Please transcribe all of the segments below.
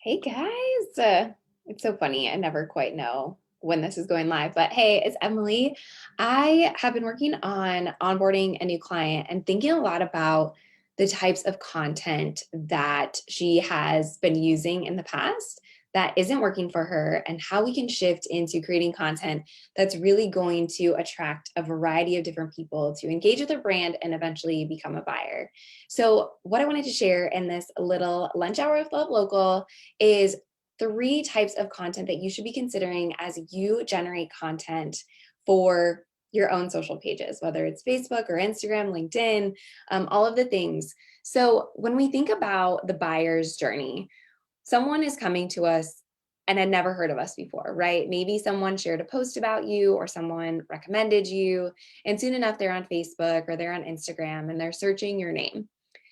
Hey guys, it's so funny. I never quite know when this is going live, but hey, it's Emily. I have been working on onboarding a new client and thinking a lot about the types of content that she has been using in the past that isn't working for her, and how we can shift into creating content that's really going to attract a variety of different people to engage with her brand and eventually become a buyer. So, what I wanted to share in this little lunch hour of Love Local is three types of content that you should be considering as you generate content for your own social pages, whether it's Facebook or Instagram, LinkedIn, all of the things. So when we think about the buyer's journey, someone is coming to us and had never heard of us before, right? Maybe someone shared a post about you or someone recommended you, and soon enough they're on Facebook or they're on Instagram and they're searching your name.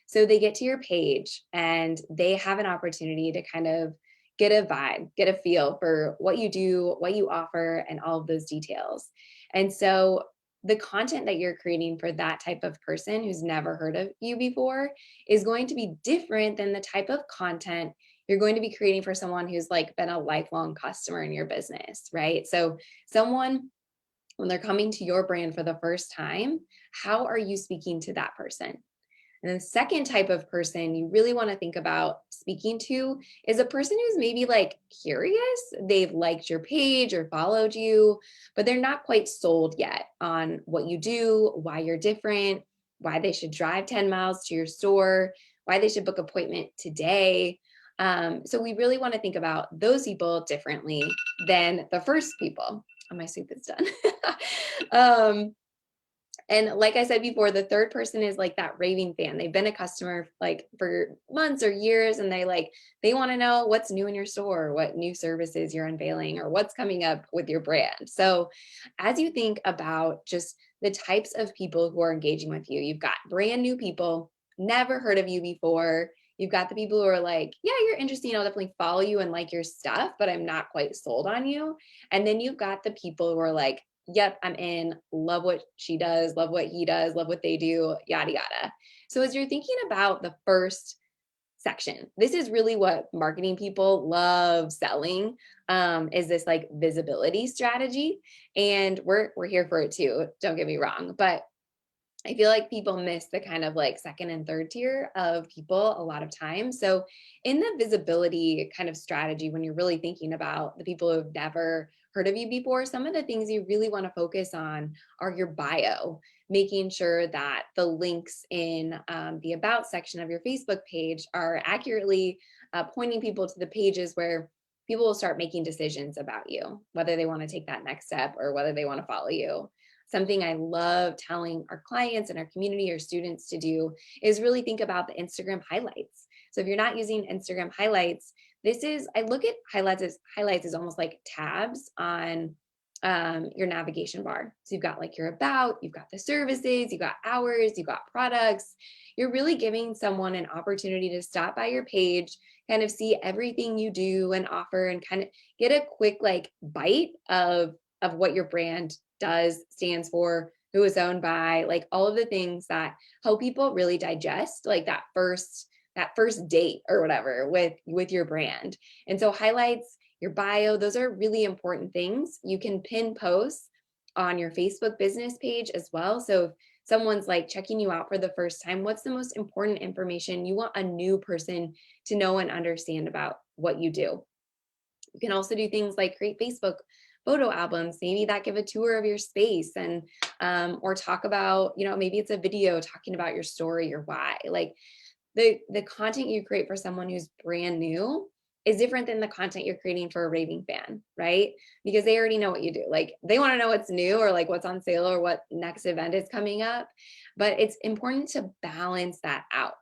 So they get to your page and they have an opportunity to kind of get a vibe, get a feel for what you do, what you offer, and all of those details. And so the content that you're creating for that type of person who's never heard of you before is going to be different than the type of content you're going to be creating for someone who's like been a lifelong customer in your business, right? So someone, when they're coming to your brand for the first time, how are you speaking to that person? And the second type of person you really want to think about speaking to is a person who's maybe like curious. They've liked your page or followed you, but they're not quite sold yet on what you do, why you're different, why they should drive 10 miles to your store, why they should book an appointment today. So we really want to think about those people differently than the first people. Oh, my soup is done. um, and like I said before, the third person is like that raving fan. They've been a customer like for months or years, and they want to know what's new in your store, what new services you're unveiling, or what's coming up with your brand. So as you think about just the types of people who are engaging with you, you've got brand new people, never heard of you before. You've got the people who are like, yeah, you're interesting. I'll definitely follow you and like your stuff, but I'm not quite sold on you. And then you've got the people who are like, yep, I'm in, love what she does, love what he does, love what they do, yada, yada. So as you're thinking about the first section, this is really what marketing people love selling, is this like visibility strategy. And we're here for it too, don't get me wrong. But I feel like people miss the kind of like second and third tier of people a lot of times. So, in the visibility kind of strategy, when you're really thinking about the people who've never heard of you before, some of the things you really want to focus on are your bio, making sure that the links in the About section of your Facebook page are accurately pointing people to the pages where people will start making decisions about you, whether they want to take that next step or whether they want to follow you. Something I love telling our clients and our community or students to do is really think about the Instagram highlights. So if you're not using Instagram highlights, I look at highlights as almost like tabs on your navigation bar. So you've got like your about, you've got the services, you've got hours, you've got products. You're really giving someone an opportunity to stop by your page, kind of see everything you do and offer, and kind of get a quick like bite of what your brand does, stands for, who is owned by, like all of the things that help people really digest like that first date or whatever with your brand. And so highlights, your bio, those are really important things. You can pin posts on your Facebook business page as well. So if someone's like checking you out for the first time, what's the most important information you want a new person to know and understand about what you do? You can also do things like create Facebook photo albums, maybe that give a tour of your space, and or talk about, maybe it's a video talking about your story or why. Like the content you create for someone who's brand new is different than the content you're creating for a raving fan, right? Because they already know what you do. Like they want to know what's new or like what's on sale or what next event is coming up. But it's important to balance that out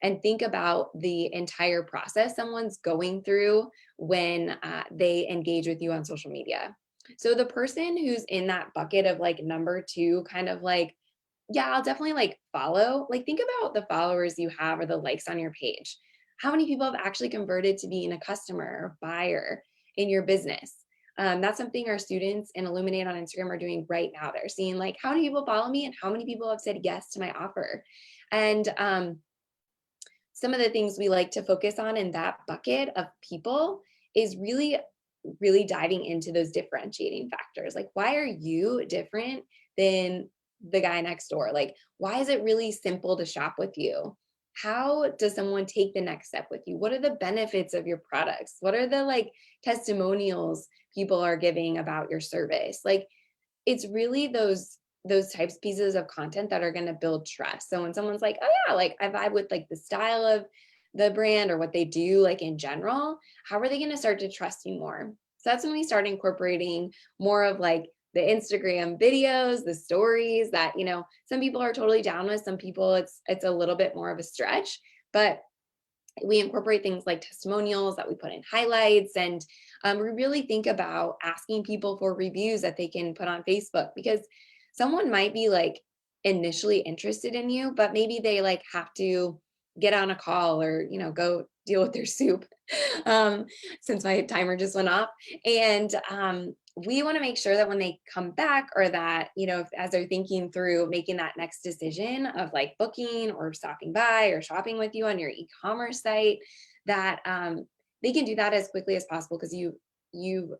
and think about the entire process someone's going through when they engage with you on social media. So the person who's in that bucket of like number two, kind of like, yeah, I'll definitely like follow. Like think about the followers you have or the likes on your page. How many people have actually converted to being a customer or buyer in your business? That's something our students in Illuminate on Instagram are doing right now. They're seeing like how many people follow me and how many people have said yes to my offer. And some of the things we like to focus on in that bucket of people is really diving into those differentiating factors. Like, why are you different than the guy next door? Like, why is it really simple to shop with you? How does someone take the next step with you? What are the benefits of your products? What are the like testimonials people are giving about your service? Like, it's really those types pieces of content that are going to build trust. So when someone's like, oh yeah, like I vibe with like the style of the brand or what they do like in general, how are they going to start to trust you more? So that's when we start incorporating more of like the Instagram videos, the stories that, some people are totally down with, some people it's a little bit more of a stretch, but we incorporate things like testimonials that we put in highlights, and we really think about asking people for reviews that they can put on Facebook, because someone might be like initially interested in you, but maybe they like have to get on a call or go deal with their soup, um, since my timer just went off. And we want to make sure that when they come back, or that as they're thinking through making that next decision of like booking or stopping by or shopping with you on your e-commerce site, that they can do that as quickly as possible, because you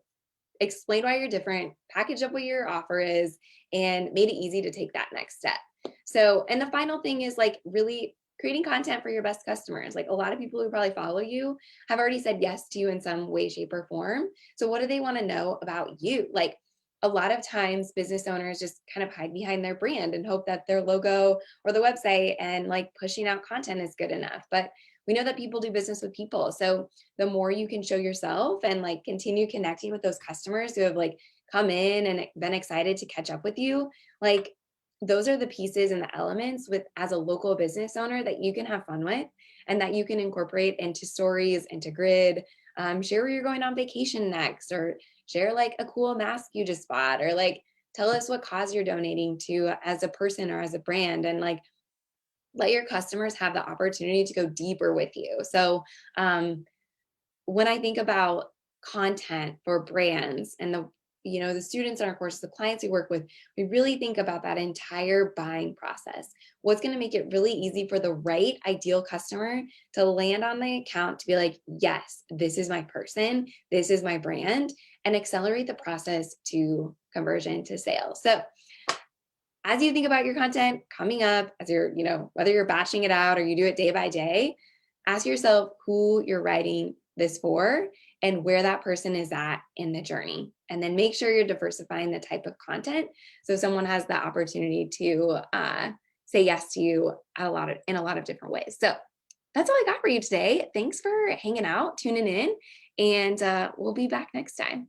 explained why you're different, packaged up what your offer is, and made it easy to take that next step. So, and the final thing is like really creating content for your best customers. Like, a lot of people who probably follow you have already said yes to you in some way, shape, or form. So what do they want to know about you? Like, a lot of times business owners just kind of hide behind their brand and hope that their logo or the website and like pushing out content is good enough. But we know that people do business with people. So the more you can show yourself and like continue connecting with those customers who have like come in and been excited to catch up with you, like those are the pieces and the elements with as a local business owner that you can have fun with, and that you can incorporate into stories, into grid, share where you're going on vacation next, or share like a cool mask you just bought, or like tell us what cause you're donating to as a person or as a brand, and like let your customers have the opportunity to go deeper with you. So when I think about content for brands and the students in our courses, the clients we work with, we really think about that entire buying process. What's going to make it really easy for the right ideal customer to land on the account, to be like, yes, this is my person, this is my brand, and accelerate the process to conversion to sale. So as you think about your content coming up, as you're, whether you're batching it out or you do it day by day, ask yourself who you're writing this for and where that person is at in the journey. And then make sure you're diversifying the type of content so someone has the opportunity to say yes to you in a lot of different ways. So that's all I got for you today. Thanks for hanging out, tuning in, and we'll be back next time.